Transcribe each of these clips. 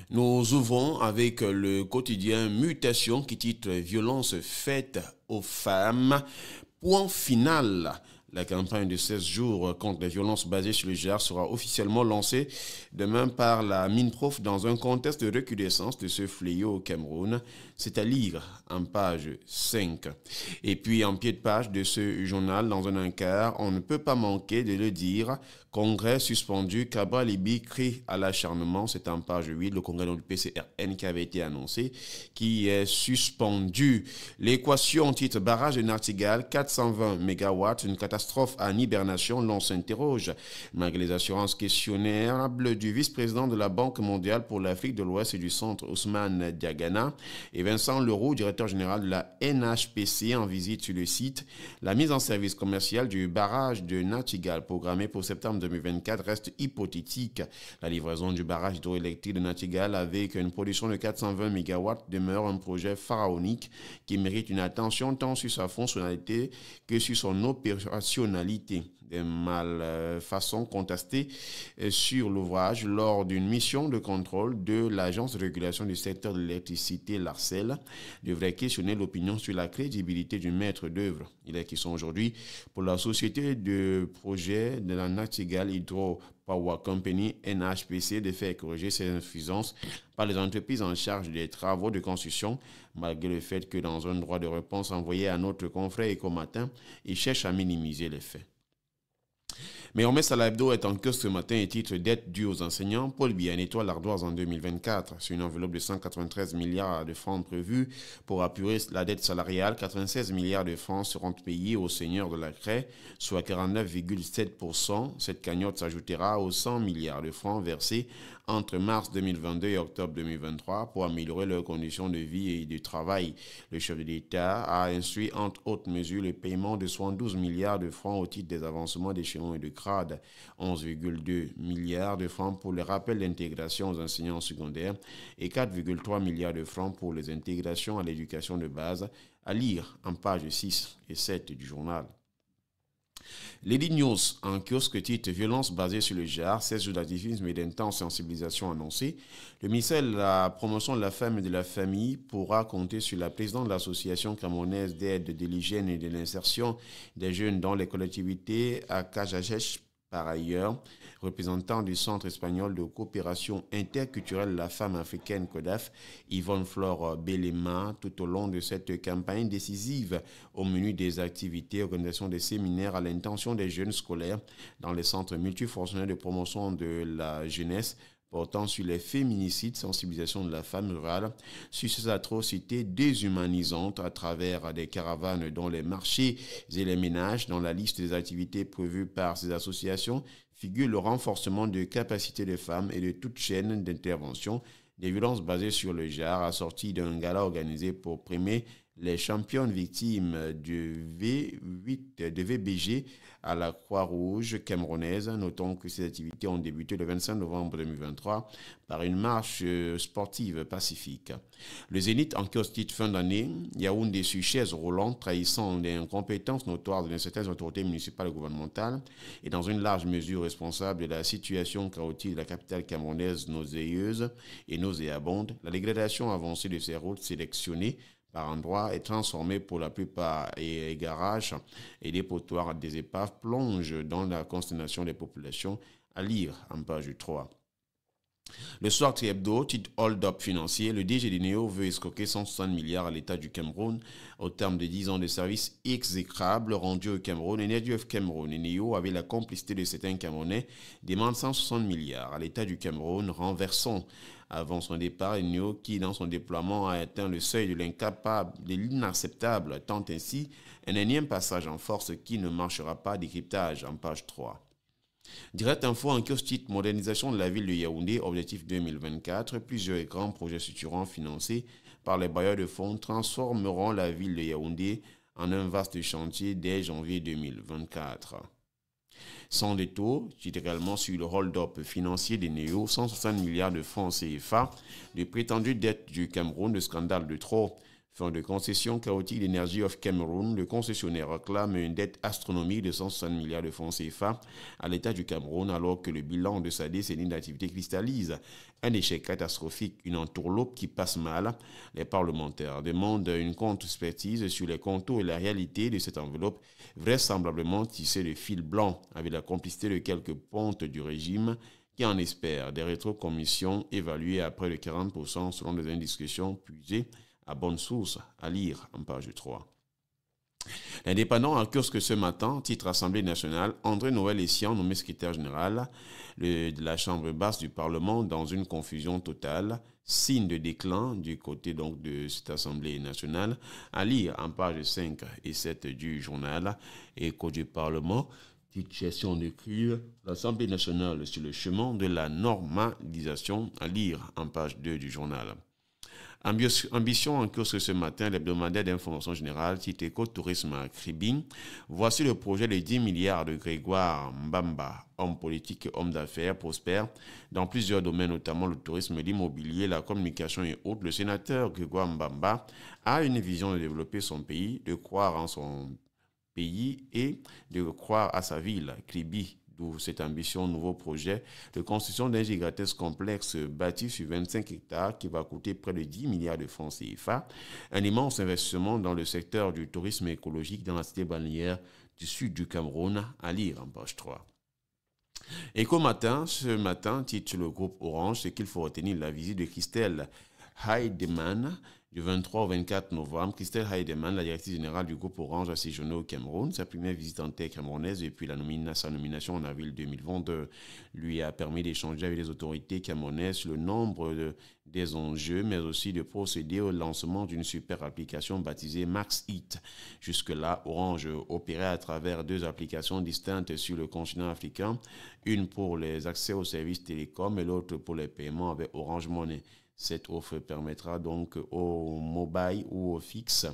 Nous ouvrons avec le quotidien Mutation qui titre « Violence faite aux femmes ». Point final. La campagne de 16 jours contre les violences basées sur le genre sera officiellement lancée demain par la MINPROF dans un contexte de recrudescence de ce fléau au Cameroun. C'est à lire en page 5. Et puis en pied de page de ce journal, dans un encart, on ne peut pas manquer de le dire, congrès suspendu, Cabral Libi crie à l'acharnement. C'est en page 8, le congrès du PCRN qui avait été annoncé, qui est suspendu. L'équation titre barrage de Nartigal, 420 MW, une catastrophe en hibernation, l'on s'interroge. Malgré les assurances questionnables du vice-président de la Banque mondiale pour l'Afrique de l'Ouest et du Centre, Ousmane Diagana, et Vincent Leroux, directeur général de la NHPC, en visite sur le site, la mise en service commercial du barrage de Nartigal, programmée pour septembre 2024, reste hypothétique. La livraison du barrage hydroélectrique de Nartigal avec une production de 420 MW demeure un projet pharaonique qui mérite une attention tant sur sa fonctionnalité que sur son opérationnalité. Des malfaçons contestées sur l'ouvrage lors d'une mission de contrôle de l'Agence de régulation du secteur de l'électricité, l'ARCEL, devraient questionner l'opinion sur la crédibilité du maître d'œuvre. Il est question aujourd'hui pour la société de projet de la Nartigal Hydro Power Company, NHPC, de faire corriger ces insuffisances par les entreprises en charge des travaux de construction, malgré le fait que dans un droit de réponse envoyé à notre confrère Ecomatin, il cherche à minimiser les faits. Mais Omé Salah Hebdo est en queue ce matin et titre dette due aux enseignants. Paul Biya nettoie l'ardoise en 2024. Sur une enveloppe de 193 milliards de francs prévus pour apurer la dette salariale, 96 milliards de francs seront payés aux seigneurs de la craie, soit 49,7%. Cette cagnotte s'ajoutera aux 100 milliards de francs versés entre mars 2022 et octobre 2023 pour améliorer leurs conditions de vie et de travail. Le chef de l'État a instruit entre autres mesures le paiement de 72 milliards de francs au titre des avancements d'échelons et de grades, 11,2 milliards de francs pour le rappel d'intégration aux enseignants secondaires et 4,3 milliards de francs pour les intégrations à l'éducation de base, à lire en pages 6 et 7 du journal. Lady News, en kiosque titre Violence basée sur le genre, 16 jours d'activisme et d'intense sensibilisation annoncés. Le ministère de la Promotion de la Femme et de la Famille pourra compter sur la présidente de l'Association camerounaise d'aide, de l'hygiène et de l'insertion des jeunes dans les collectivités à Kajajech. Par ailleurs, représentant du Centre espagnol de coopération interculturelle de la femme africaine CODAF, Yvonne Flore Belema, tout au long de cette campagne décisive au menu des activités, organisation des séminaires à l'intention des jeunes scolaires dans les centres multifonctionnels de promotion de la jeunesse, portant sur les féminicides, sensibilisation de la femme rurale, sur ces atrocités déshumanisantes à travers des caravanes dans les marchés et les ménages. Dans la liste des activités prévues par ces associations figure le renforcement de capacités des femmes et de toute chaîne d'intervention des violences basées sur le genre, assorti d'un gala organisé pour primer les championnes victimes de VBG à la Croix-Rouge camerounaise. Notons que ces activités ont débuté le 25 novembre 2023 par une marche sportive pacifique. Le Zénith en kiosque fin d'année, Yaoundé sur chaise roulante, trahissant l'incompétence notoire de certaines autorités municipales et gouvernementales et dans une large mesure responsable de la situation chaotique de la capitale camerounaise nauséeuse et nauséabonde. La dégradation avancée de ces routes sélectionnées par endroits est transformée pour la plupart et les garages et les potoirs des épaves plongent dans la consternation des populations, à lire en page 3. Le soir Hebdo, titre hold-up financier, le DG du Néo veut escroquer 160 milliards à l'État du Cameroun au terme de 10 ans de services exécrables rendus au Cameroun. Energy Cameroun et Néo, avec la complicité de certains Camerounais, demandent 160 milliards à l'État du Cameroun, renversant avant son départ Néo qui, dans son déploiement, a atteint le seuil de l'incapable, de l'inacceptable, tant ainsi un énième passage en force qui ne marchera pas, décryptage en page 3. Direct Info en kiosque titre modernisation de la ville de Yaoundé, objectif 2024. Plusieurs grands projets structurants financés par les bailleurs de fonds transformeront la ville de Yaoundé en un vaste chantier dès janvier 2024. Sans détour, titre également sur le hold-up financier des néo, 160 milliards de francs CFA, de prétendues dettes du Cameroun, de scandale de trop. Fin de concession chaotique d'Energy of Cameroon, le concessionnaire réclame une dette astronomique de 160 milliards de francs CFA à l'État du Cameroun alors que le bilan de sa décennie d'activité cristallise un échec catastrophique, une entourloupe qui passe mal. Les parlementaires demandent une contre-expertise sur les contours et la réalité de cette enveloppe vraisemblablement tissée de fil blanc avec la complicité de quelques pontes du régime qui en espèrent des rétrocommissions évaluées à près de 40% selon des indiscrétions puisées à bonne source, à lire en page 3. L'Indépendant en kiosque ce matin, titre Assemblée nationale, André Noël Essian, nommé secrétaire général de la Chambre basse du Parlement dans une confusion totale, signe de déclin du côté donc de cette Assemblée nationale, à lire en page 5 et 7 du journal Écho du Parlement. Petite gestion de crise, l'Assemblée nationale sur le chemin de la normalisation, à lire en page 2 du journal. Ambition en cours ce matin, l'hebdomadaire d'information générale, titre Éco-tourisme à Kribin. Voici le projet de 10 milliards de Grégoire Mbamba, homme politique et homme d'affaires prospère dans plusieurs domaines, notamment le tourisme, l'immobilier, la communication et autres. Le sénateur Grégoire Mbamba a une vision de développer son pays, de croire en son pays et de croire à sa ville, Kribi. D'où cette ambition, nouveau projet de construction d'un gigantesque complexe bâti sur 25 hectares qui va coûter près de 10 milliards de francs CFA. Un immense investissement dans le secteur du tourisme écologique dans la cité balnéaire du sud du Cameroun, à lire en page 3. Éco Matin, ce matin, titre le groupe Orange, c'est qu'il faut retenir la visite de Christelle Heidemann du 23 au 24 novembre. Christelle Heidemann, la directrice générale du groupe Orange, a séjourné au Cameroun. Sa première visite en terre camerounaise depuis sa nomination en avril 2022 lui a permis d'échanger avec les autorités camerounaises sur le nombre des enjeux, mais aussi de procéder au lancement d'une super application baptisée MaxHit. Jusque-là, Orange opérait à travers 2 applications distinctes sur le continent africain, une pour les accès aux services télécoms et l'autre pour les paiements avec Orange Money. Cette offre permettra donc au mobile ou au fixe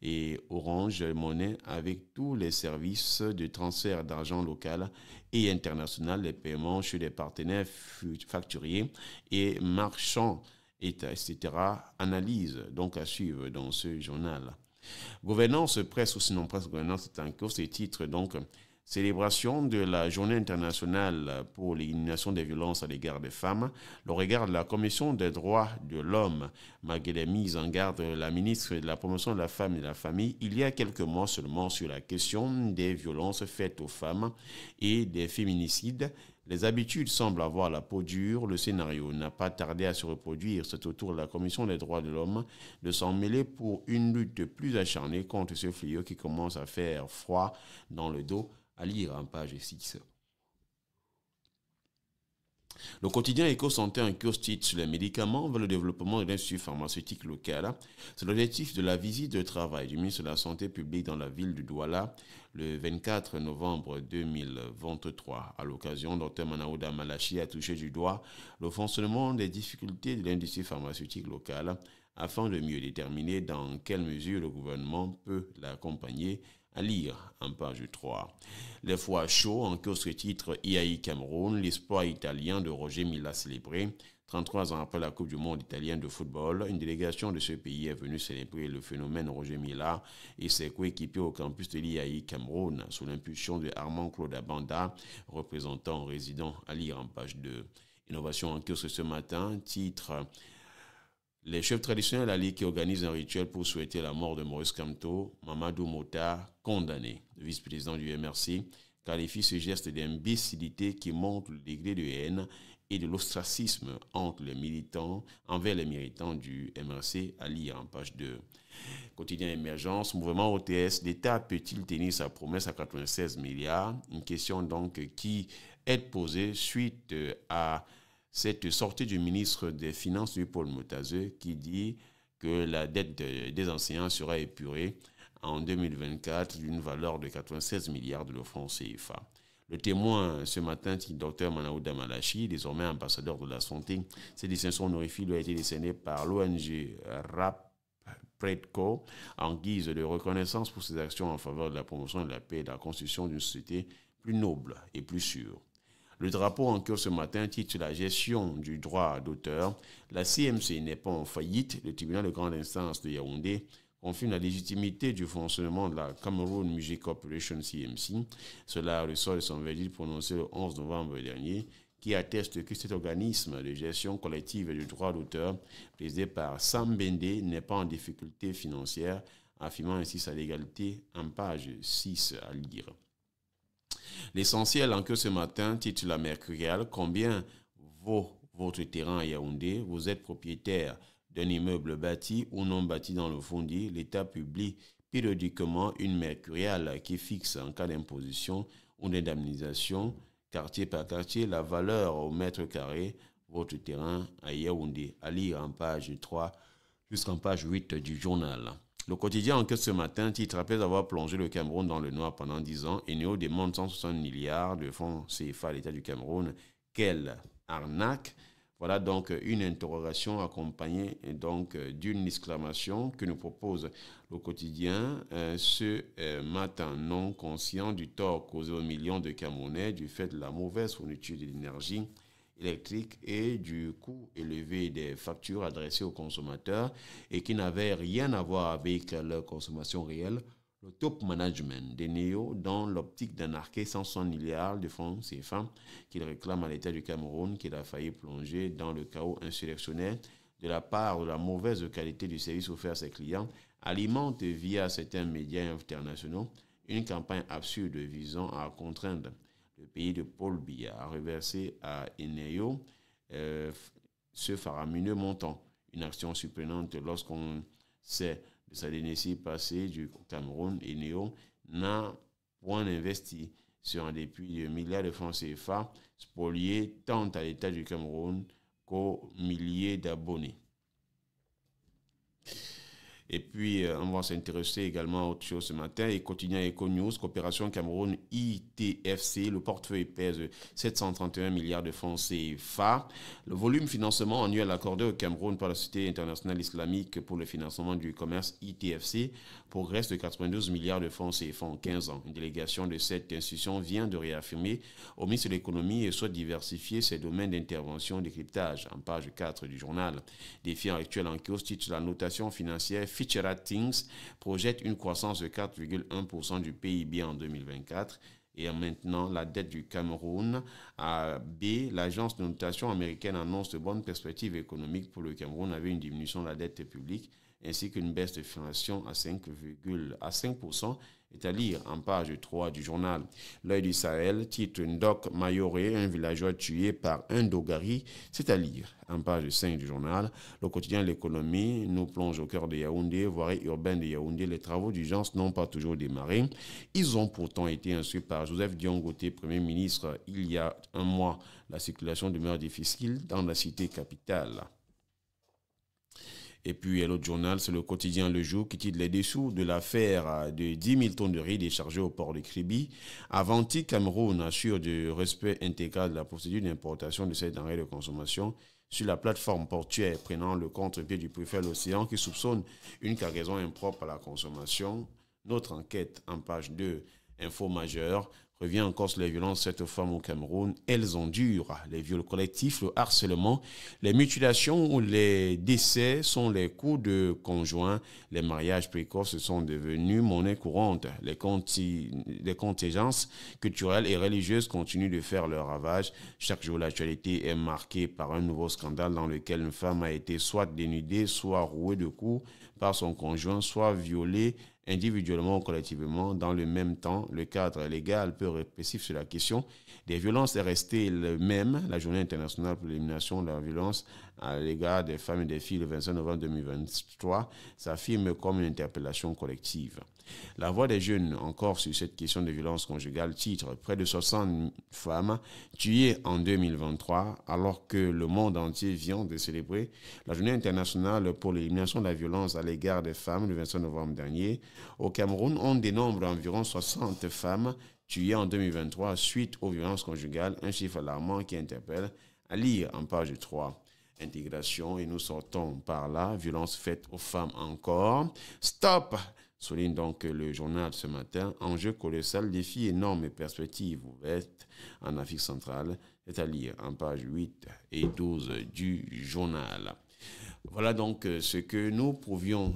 et Orange Money avec tous les services de transfert d'argent local et international, les paiements chez des partenaires facturiers et marchands, etc. Analyse donc à suivre dans ce journal. Gouvernance presse ou sinon presse gouvernance est en cours, ces titres donc célébration de la journée internationale pour l'élimination des violences à l'égard des femmes. Le regard de la Commission des droits de l'homme, malgré les mises en garde de la ministre de la promotion de la femme et de la famille, il y a quelques mois seulement sur la question des violences faites aux femmes et des féminicides. Les habitudes semblent avoir la peau dure. Le scénario n'a pas tardé à se reproduire. C'est au tour de la Commission des droits de l'homme de s'en mêler pour une lutte plus acharnée contre ce fléau qui commence à faire froid dans le dos, à lire en page 6. Le quotidien Éco-Santé en cours titre sur les médicaments vers le développement de l'institut pharmaceutique local. C'est l'objectif de la visite de travail du ministre de la Santé publique dans la ville de Douala le 24 novembre 2023. À l'occasion, Dr Manaouda Malachi a touché du doigt le fonctionnement des difficultés de l'industrie pharmaceutique locale afin de mieux déterminer dans quelle mesure le gouvernement peut l'accompagner, à lire en page 3. Les fois chauds en kiosque titre IAI Cameroun, l'espoir italien de Roger Milla célébré. 33 ans après la Coupe du monde italienne de football, une délégation de ce pays est venue célébrer le phénomène Roger Milla et ses coéquipiers au campus de l'IAI Cameroun sous l'impulsion de Armand Claude Abanda, représentant résident, à lire en page 2. Innovation en kiosque ce matin, titre les chefs traditionnels alliés qui organisent un rituel pour souhaiter la mort de Maurice Kamto, Mamadou Mota, condamné. Le vice-président du MRC qualifie ce geste d'imbécilité qui montre le degré de haine et de l'ostracisme envers les militants du MRC, à lire en page 2. Quotidien Émergence, mouvement OTS, l'État peut-il tenir sa promesse à 96 milliards? Une question donc qui est posée suite à cette sortie du ministre des Finances, du Paul Motazeux, qui dit que la dette des enseignants sera épurée en 2024 d'une valeur de 96 milliards de francs CFA. Le témoin ce matin, Dr Manaouda Malachi, désormais ambassadeur de la santé, cette distinction honorifique lui a été décernée par l'ONG RAPREDCO en guise de reconnaissance pour ses actions en faveur de la promotion de la paix et de la construction d'une société plus noble et plus sûr. Le drapeau en cœur ce matin titre la gestion du droit d'auteur. La CMC n'est pas en faillite. Le tribunal de grande instance de Yaoundé confirme la légitimité du fonctionnement de la Cameroon Music Corporation CMC. Cela ressort de son verdict prononcé le 11 novembre dernier, qui atteste que cet organisme de gestion collective du droit d'auteur, présidé par Sam Bende, n'est pas en difficulté financière, affirmant ainsi sa légalité en page 6 à lire. L'essentiel en que ce matin, titre la Mercuriale, combien vaut votre terrain à Yaoundé? Vous êtes propriétaire d'un immeuble bâti ou non bâti dans le Fondi. L'État publie périodiquement une Mercuriale qui fixe en cas d'imposition ou d'indemnisation, quartier par quartier, la valeur au mètre carré, votre terrain à Yaoundé. À lire en page 3 jusqu'en page 8 du journal. Le quotidien enquête ce matin titre après avoir plongé le Cameroun dans le noir pendant 10 ans, Eneo demande 160 milliards de francs CFA à l'État du Cameroun. Quelle arnaque! Voilà donc une interrogation accompagnée donc d'une exclamation que nous propose le quotidien ce matin, non conscient du tort causé aux millions de Camerounais du fait de la mauvaise fourniture de l'énergie électrique et du coût élevé des factures adressées aux consommateurs et qui n'avaient rien à voir avec leur consommation réelle. Le top management des NEO dans l'optique d'anarquer 160 milliards de francs CFA qu'il réclame à l'État du Cameroun, qu'il a failli plonger dans le chaos insurrectionnel de la part de la mauvaise qualité du service offert à ses clients, alimente via certains médias internationaux une campagne absurde visant à contraindre le pays de Paul Biya a reversé à Eneo ce faramineux montant. Une action surprenante lorsqu'on sait de sa décennie passée du Cameroun. Eneo n'a point investi sur un dépit de milliards de francs CFA spoliés tant à l'État du Cameroun qu'aux milliers d'abonnés. Et puis, on va s'intéresser également à autre chose ce matin. Et quotidien Eco News, coopération Cameroun ITFC, le portefeuille pèse 731 milliards de francs CFA. Le volume financement annuel accordé au Cameroun par la Société internationale islamique pour le financement du commerce ITFC progresse de 92 milliards de francs CFA en 15 ans. Une délégation de cette institution vient de réaffirmer au ministre de l'économie et souhaite diversifier ses domaines d'intervention décryptage. En page 4 du journal, défi actuel en cours titre la notation financière Fitch Ratings projette une croissance de 4,1% du PIB en 2024. Et maintenant, la dette du Cameroun à B, l'agence de notation américaine annonce de bonnes perspectives économiques pour le Cameroun avec une diminution de la dette publique ainsi qu'une baisse de l'inflation à 5% est à lire en page 3 du journal. L'œil du Sahel titre Ndok Mayoré, un villageois tué par un Dogari, c'est à lire en page 5 du journal. Le quotidien de l'économie nous plonge au cœur de Yaoundé, voirie urbaine de Yaoundé. Les travaux d'urgence n'ont pas toujours démarré. Ils ont pourtant été instruits par Joseph Dion-Goté, Premier ministre, il y a un mois. La circulation demeure difficile dans la cité capitale. Et puis l'autre journal, c'est le quotidien Le Jour qui titre les dessous de l'affaire de 10 000 tonnes de riz déchargées au port de Kribi. Avanti Cameroun assure du respect intégral de la procédure d'importation de ces denrées de consommation sur la plateforme portuaire prenant le contre-pied du préfet de l'Océan qui soupçonne une cargaison impropre à la consommation. Notre enquête en page 2, info majeure, revient encore sur les violences faites aux femmes au Cameroun. Elles endurent les viols collectifs, le harcèlement, les mutilations ou les décès sont les coups de conjoints. Les mariages précoces sont devenus monnaie courante. Les contingences culturelles et religieuses continuent de faire leur ravage. Chaque jour, l'actualité est marquée par un nouveau scandale dans lequel une femme a été soit dénudée, soit rouée de coups par son conjoint, soit violée individuellement ou collectivement. Dans le même temps, le cadre légal peu répressif sur la question des violences est resté le même. La journée internationale pour l'élimination de la violence à l'égard des femmes et des filles le 25 novembre 2023 s'affirme comme une interpellation collective. La voix des jeunes, encore sur cette question de violence conjugale, titre près de 60 femmes tuées en 2023, alors que le monde entier vient de célébrer la journée internationale pour l'élimination de la violence à l'égard des femmes le 25 novembre dernier. Au Cameroun, on dénombre environ 60 femmes tuées en 2023 suite aux violences conjugales, un chiffre alarmant qui interpelle, à lire en page 3. Intégration, et nous sortons par là, violence faite aux femmes encore. Stop Souligne donc le journal ce matin. Enjeu colossal, défi énorme et perspectives ouvertes en Afrique centrale. C'est à lire en page 8 et 12 du journal. Voilà donc ce que nous pouvions